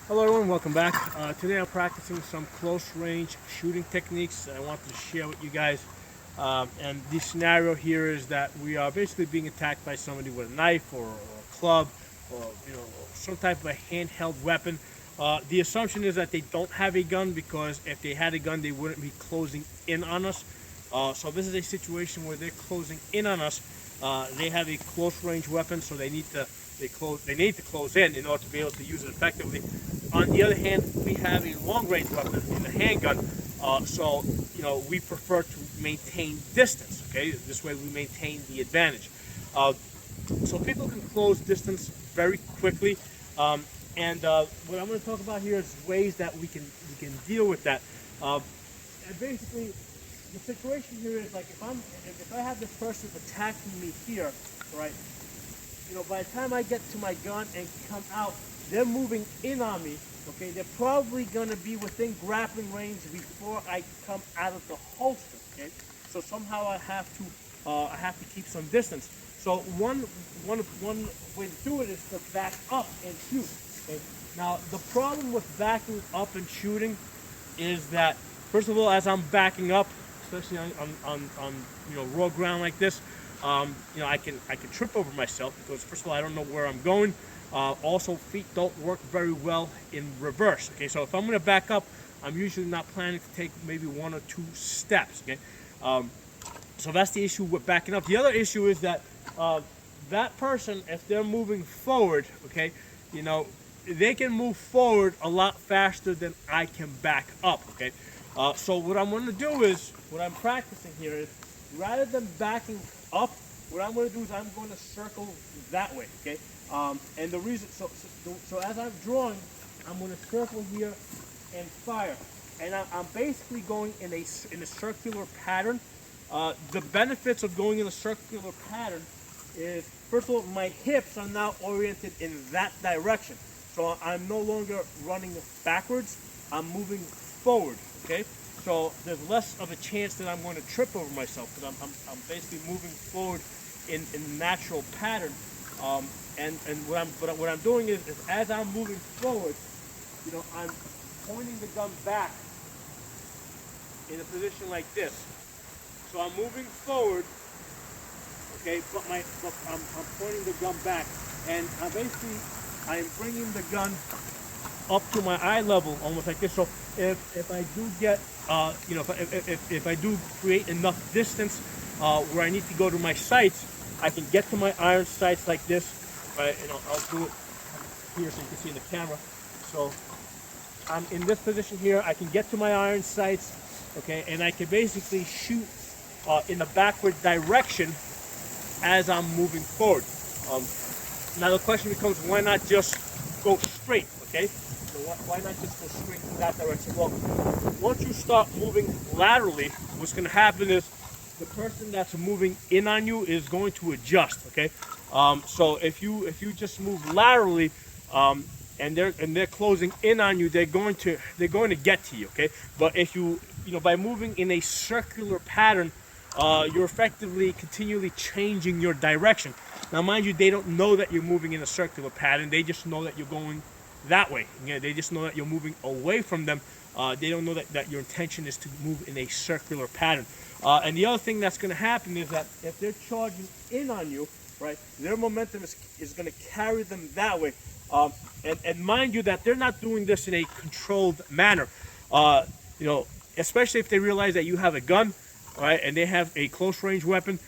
Hello everyone, welcome back. Today I'm practicing some close range shooting techniques I wanted to share with you guys. And the scenario here is that we are basically being attacked by somebody with a knife or a club or some type of a handheld weapon. The assumption is that they don't have a gun because if they had a gun they wouldn't be closing in on us. So this is a situation where they're closing in on us. They have a close range weapon, so they need to close in order to be able to use it effectively. On the other hand, we have a long range weapon in the handgun, so we prefer to maintain distance. Okay, this way we maintain the advantage. So people can close distance very quickly, and what I'm going to talk about here is ways that we can deal with that. And basically, the situation here is like if I have this person attacking me here, right? By the time I get to my gun and come out, they're moving in on me. Okay, they're probably going to be within grappling range before I come out of the holster. Okay, so somehow I have to keep some distance. So one way to do it is to back up and shoot. Okay, now the problem with backing up and shooting is that first of all, as I'm backing up, especially on raw ground like this, I can trip over myself because first of all I don't know where I'm going. Also, feet don't work very well in reverse. Okay, so if I'm going to back up, I'm usually not planning to take maybe one or two steps. Okay, so that's the issue with backing up. The other issue is that that person, if they're moving forward, okay, they can move forward a lot faster than I can back up. Okay, so what I'm going to do is what I'm practicing here is rather than backing up, what I'm going to do is I'm going to circle that way. Okay. And the reason, so as I'm drawing, I'm going to circle here and fire, and I'm basically going in a circular pattern. The benefits of going in a circular pattern is, first of all, my hips are now oriented in that direction, so I'm no longer running backwards. I'm moving forward. Okay, so there's less of a chance that I'm going to trip over myself because I'm basically moving forward in a natural pattern. And what I'm doing is as I'm moving forward, I'm pointing the gun back in a position like this. So I'm moving forward, okay, but I'm pointing the gun back, and I'm bringing the gun up to my eye level, almost like this. So if I do get, if I do create enough distance where I need to go to my sights, I can get to my iron sights like this. Right, I'll do it here so you can see in the camera. So I'm in this position here. I can get to my iron sights, okay, and I can basically shoot in the backward direction as I'm moving forward. Now the question becomes, why not just go straight? Okay, so why not just go straight in that direction? Well, once you start moving laterally, what's going to happen is the person that's moving in on you is going to adjust. Okay, so if you just move laterally, and they're closing in on you, they're going to get to you. Okay, but if by moving in a circular pattern, you're effectively continually changing your direction. Now, mind you, they don't know that you're moving in a circular pattern. They just know that you're going that way. They just know that you're moving away from them. They don't know that your intention is to move in a circular pattern. And the other thing that's going to happen is that if they're charging in on you, right, their momentum is going to carry them that way. And mind you that they're not doing this in a controlled manner. Especially if they realize that you have a gun, right, and they have a close range weapon,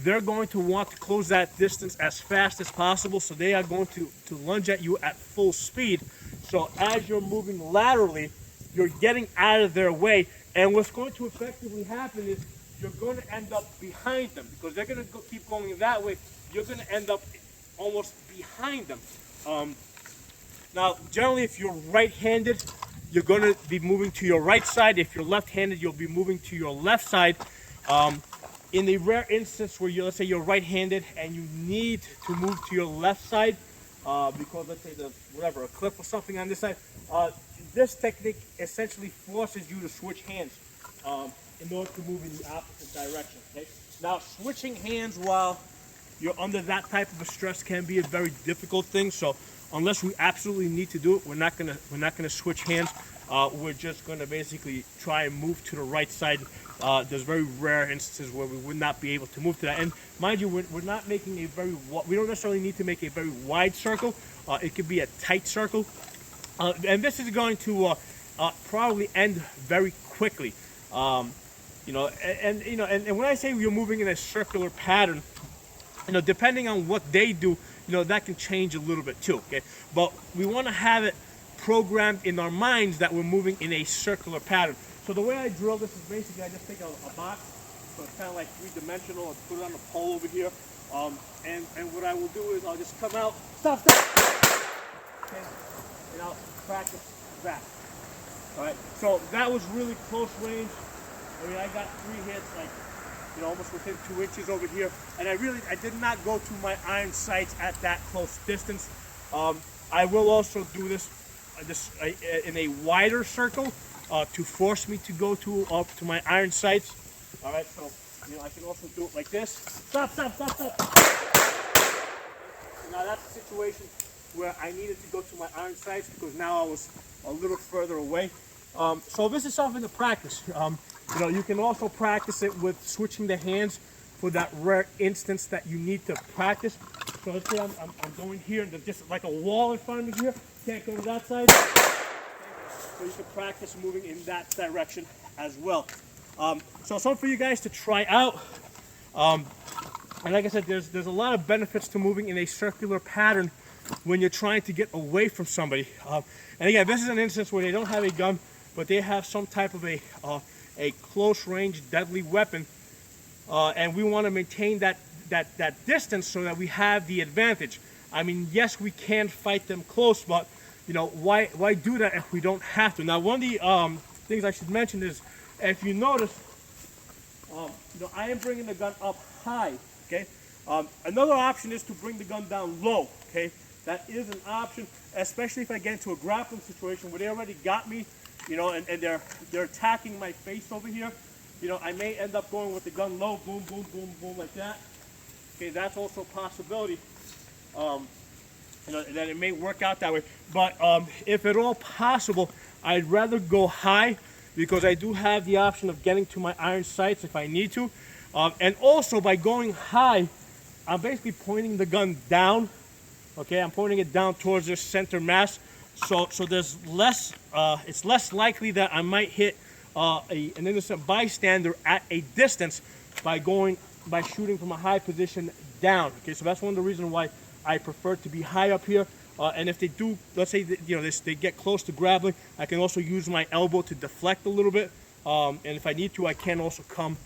they're going to want to close that distance as fast as possible. So they are going to lunge at you at full speed. So as you're moving laterally, you're getting out of their way. And what's going to effectively happen is you're going to end up behind them because they're going to keep going that way. You're going to end up almost behind them. Now, generally, if you're right-handed, you're going to be moving to your right side. If you're left-handed, you'll be moving to your left side. In the rare instance where let's say you're right-handed and you need to move to your left side because let's say a cliff or something on this side, this technique essentially forces you to switch hands in order to move in the opposite direction. Okay? Now, switching hands while you're under that type of a stress can be a very difficult thing. So unless we absolutely need to do it, we're not gonna switch hands. We're just gonna basically try and move to the right side. There's very rare instances where we would not be able to move to that. And mind you, we're not making a we don't necessarily need to make a very wide circle. It could be a tight circle. And this is going to probably end very quickly. You know, and when I say you're moving in a circular pattern, you know, depending on what they do, you know, that can change a little bit too, okay? But we want to have it programmed in our minds that we're moving in a circular pattern. So the way I drill this is basically I just take a box, so it's kind of like three-dimensional, and put it on the pole over here. And what I will do is I'll just come out, stop, okay, and I'll practice that. All right, so that was really close range. I mean, I got 3 hits, like, you know, almost within 2 inches over here. And I did not go to my iron sights at that close distance. I will also do this in a wider circle to force me to go to my iron sights. All right, so, you know, I can also do it like this. Stop, stop, stop, stop. Now that's a situation where I needed to go to my iron sights because now I was a little further away. So this is something to practice. You know, you can also practice it with switching the hands for that rare instance that you need to practice. So let's say I'm going here and there's just like a wall in front of me here. Can't go to that side. So you can practice moving in that direction as well. So something for you guys to try out. And like I said, there's a lot of benefits to moving in a circular pattern when you're trying to get away from somebody. And again, this is an instance where they don't have a gun, but they have some type of a close range deadly weapon, and we want to maintain that distance so that we have the advantage. I mean, yes, we can fight them close, but you know, why do that if we don't have to? Now, one of the things I should mention is, if you notice, you know, I am bringing the gun up high. Okay. Another option is to bring the gun down low. Okay, that is an option, especially if I get into a grappling situation where they already got me. You know, and they're attacking my face over here. You know, I may end up going with the gun low, boom, boom, boom, boom, like that. Okay, that's also a possibility. You know, that it may work out that way. But if at all possible, I'd rather go high because I do have the option of getting to my iron sights if I need to. And also by going high, I'm basically pointing the gun down. Okay, I'm pointing it down towards this center mass. So there's less, it's less likely that I might hit an innocent bystander at a distance by shooting from a high position down. Okay, so that's one of the reasons why I prefer to be high up here. And if they do, let's say that, you know, they get close to grappling, I can also use my elbow to deflect a little bit. And if I need to, I can also come,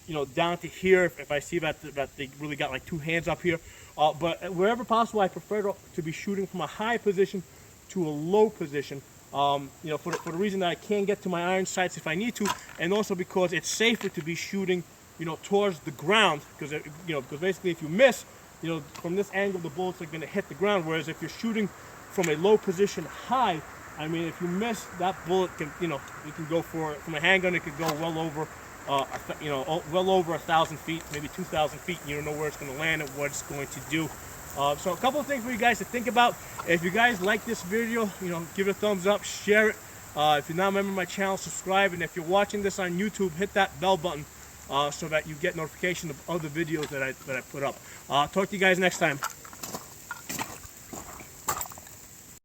you know, down to here if I see that they really got like 2 hands up here. But wherever possible, I prefer to be shooting from a high position to a low position, you know, for the reason that I can get to my iron sights if I need to, and also because it's safer to be shooting, you know, towards the ground, because because basically if you miss, you know, from this angle the bullets are going to hit the ground, whereas if you're shooting from a low position high, I mean, if you miss, that bullet can, you know, you can go from a handgun, it could go well over, well over 1,000 feet, maybe 2,000 feet, and you don't know where it's going to land and what it's going to do. So a couple of things for you guys to think about. If you guys like this video, you know, give it a thumbs up, share it. If you're not a member of my channel, subscribe. And if you're watching this on YouTube, hit that bell button so that you get notification of other videos that I put up. Talk to you guys next time.